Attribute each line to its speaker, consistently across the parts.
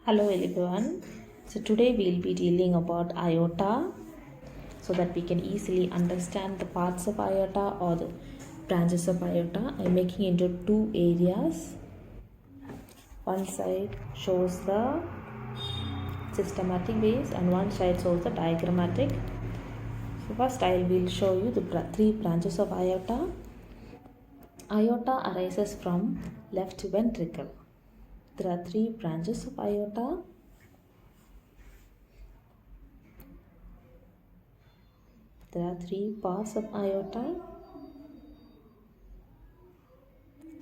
Speaker 1: Hello everyone. So today we'll be dealing about aorta so that we can easily understand the parts of aorta or the branches of aorta. I'm making into two areas. One side shows the systematic ways and one side shows the diagrammatic. So first I will show you the three branches of aorta. Aorta arises from left ventricle. There are three branches of aorta. There are three parts of aorta.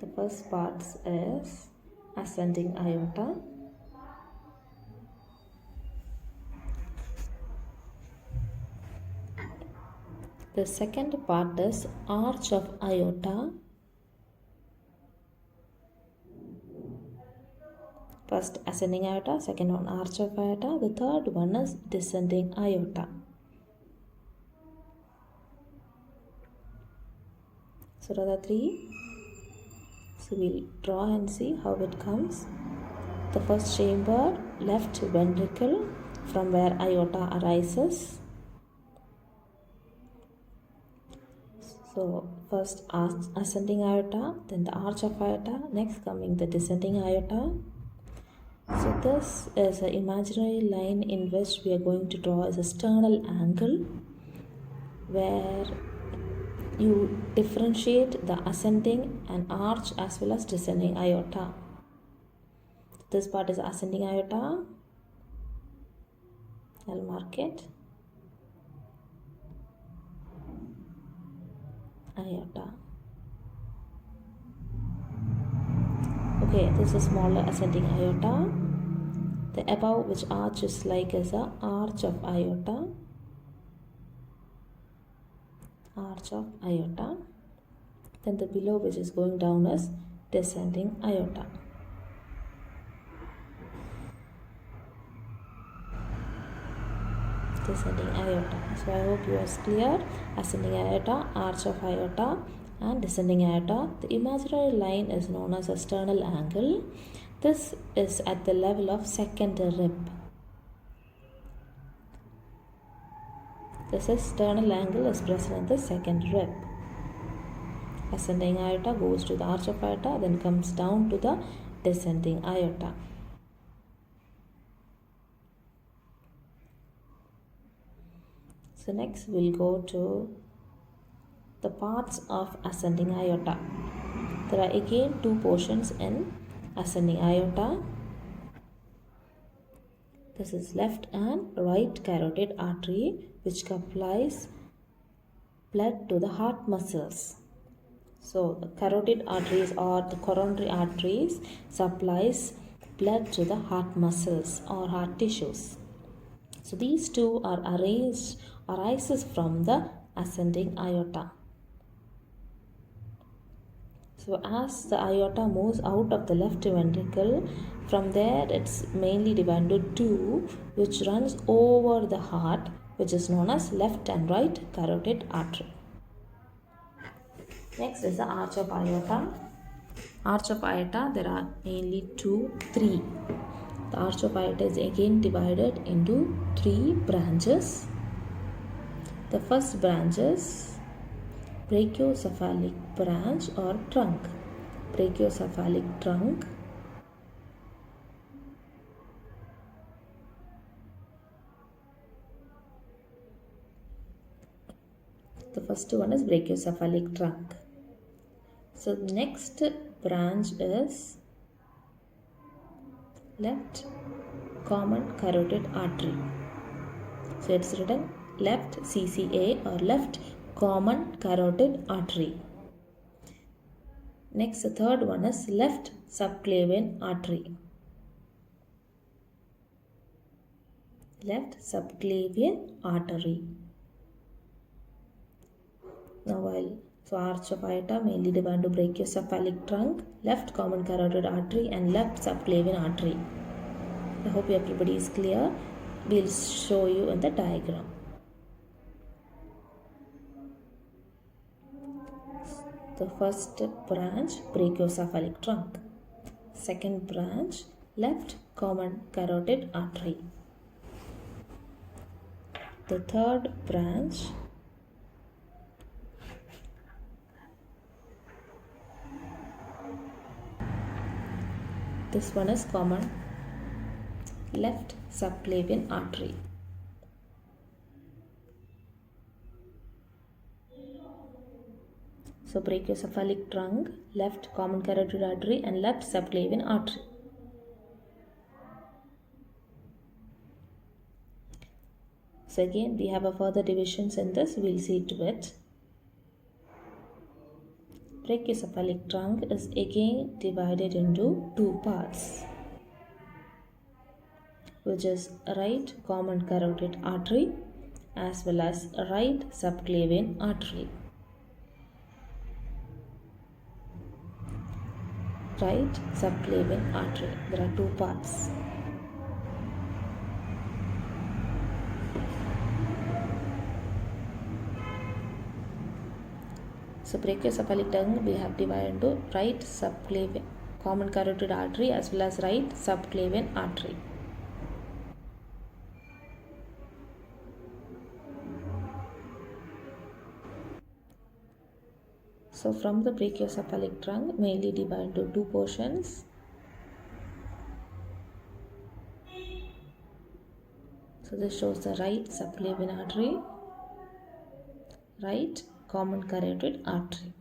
Speaker 1: The first part is ascending aorta. The second part is arch of aorta. First ascending aorta, second one arch of aorta, the third one is descending aorta. So there are three. So we'll draw and see how it comes. The first chamber, left ventricle, from where aorta arises. So first ascending aorta, then the arch of aorta, next coming the descending aorta. So this is an imaginary line in which we are going to draw as a sternal angle where you differentiate the ascending and arch as well as descending aorta. This part is ascending aorta. I'll mark it. Aorta. Okay, this is smaller ascending aorta. The above which arch is like as a arch of aorta. Arch of aorta. Then the below which is going down is descending aorta. Descending aorta. So I hope you are clear. Ascending aorta, arch of aorta and descending aorta. The imaginary line is known as a sternal angle. This is at the level of second rib. This is sternal angle is present in the second rib. Ascending aorta goes to the arch of aorta, then comes down to the descending aorta. So next we'll go to the parts of ascending aorta. There are again two portions in ascending aorta. This is left and right carotid artery which supplies blood to the heart muscles. So the carotid arteries or the coronary arteries supplies blood to the heart muscles or heart tissues. So these two are arises from the ascending aorta. So as the aorta moves out of the left ventricle, from there it's mainly divided into two, which runs over the heart, which is known as left and right carotid artery. Next is the arch of aorta. Arch of aorta, there are mainly three. The arch of aorta is again divided into three branches. The first branch is brachiocephalic branch or trunk. Brachiocephalic trunk. The first one is brachiocephalic trunk. So the next branch is left common carotid artery. So it's written left CCA or left common carotid artery. Next, the third one is left subclavian artery. Left subclavian artery. Now arch of aorta mainly divided into brachiocephalic trunk, left common carotid artery and left subclavian artery. I hope everybody is clear. We'll show you in the diagram. The first branch brachiocephalic trunk. Second branch left common carotid artery. The third branch this one is common left subclavian artery. So brachiocephalic trunk, left common carotid artery and left subclavian artery. So again we have a further divisions in this, we'll see to it. Brachiocephalic trunk is again divided into two parts, which is right common carotid artery as well as right subclavian artery. Right subclavian artery. There are two parts. So brachiocephalic trunk we have divided into right subclavian common carotid artery as well as right subclavian artery. So from the brachiocephalic trunk mainly divided into two portions. So this shows the right subclavian artery, right common carotid artery.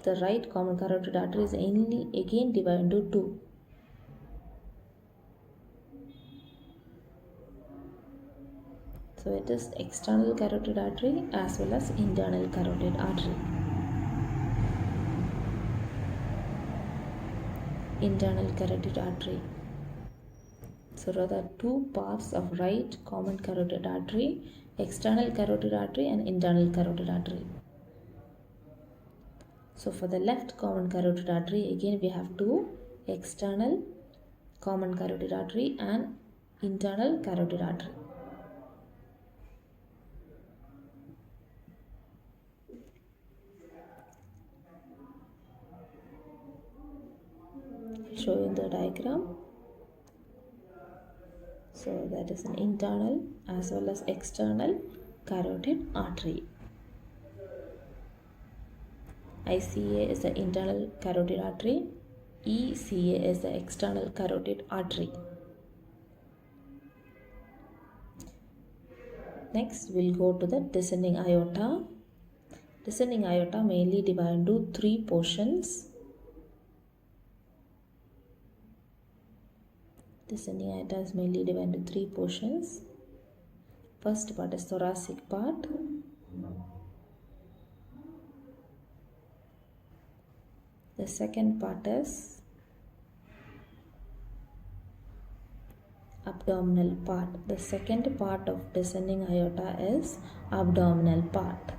Speaker 1: The right common carotid artery is again divided into two. So it is external carotid artery as well as internal carotid artery. Internal carotid artery. So there are two parts of right common carotid artery, external carotid artery and internal carotid artery. So for the left common carotid artery again we have two, external common carotid artery and internal carotid artery. Show you in the diagram. So that is an internal as well as external carotid artery. ICA is the internal carotid artery, ECA is the external carotid artery. Next we'll go to the descending aorta. Descending aorta mainly divided into three portions. Descending aorta is mainly divided into three portions. First part is thoracic part. The second part is abdominal part. The second part of descending aorta is abdominal part.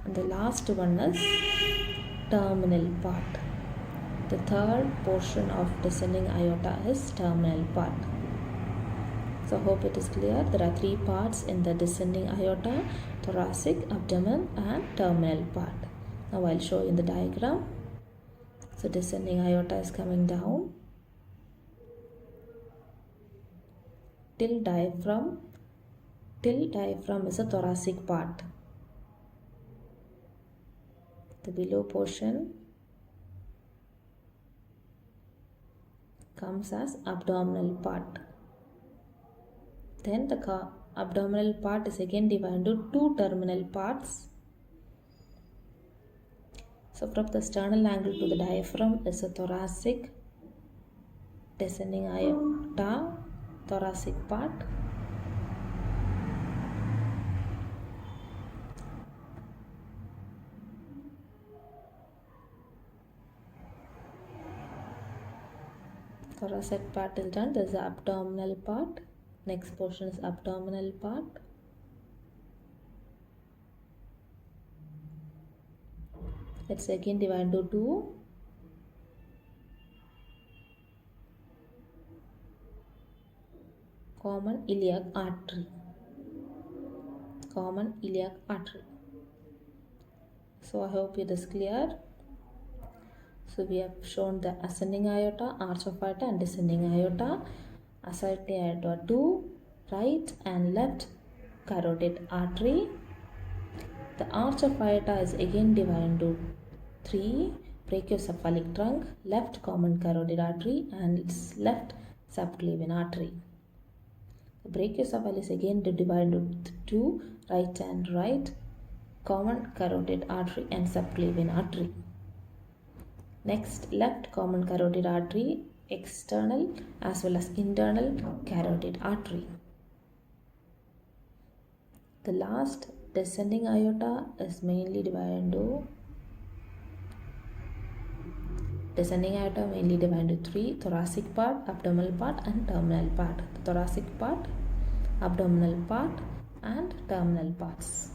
Speaker 1: And the last one is terminal part. The third portion of descending aorta is terminal part. So hope it is clear. There are three parts in the descending aorta: thoracic, abdomen and terminal part. Now I'll show you in the diagram. So descending aorta is coming down till diaphragm. Till diaphragm is a thoracic part. The below portion comes as abdominal part. Then the abdominal part is again divided into two terminal parts. So from the sternal angle to the diaphragm is a thoracic, descending aorta, thoracic part. Thoracic part is done. There is the abdominal part. Next portion is abdominal part. Let's again divide into two. Common iliac artery. Common iliac artery. So I hope it is clear. So we have shown the ascending aorta, arch of aorta, and descending aorta. Ascending aorta 2, right and left carotid artery. The arch of aorta is again divided into 3, brachiocephalic trunk, left common carotid artery, and its left subclavian artery. The brachiocephaly is again divided into 2, right and right common carotid artery and subclavian artery. Next, left common carotid artery, external as well as internal carotid artery. The last descending aorta is mainly divided into three: thoracic part, abdominal part, and terminal part. The thoracic part, abdominal part, and terminal parts.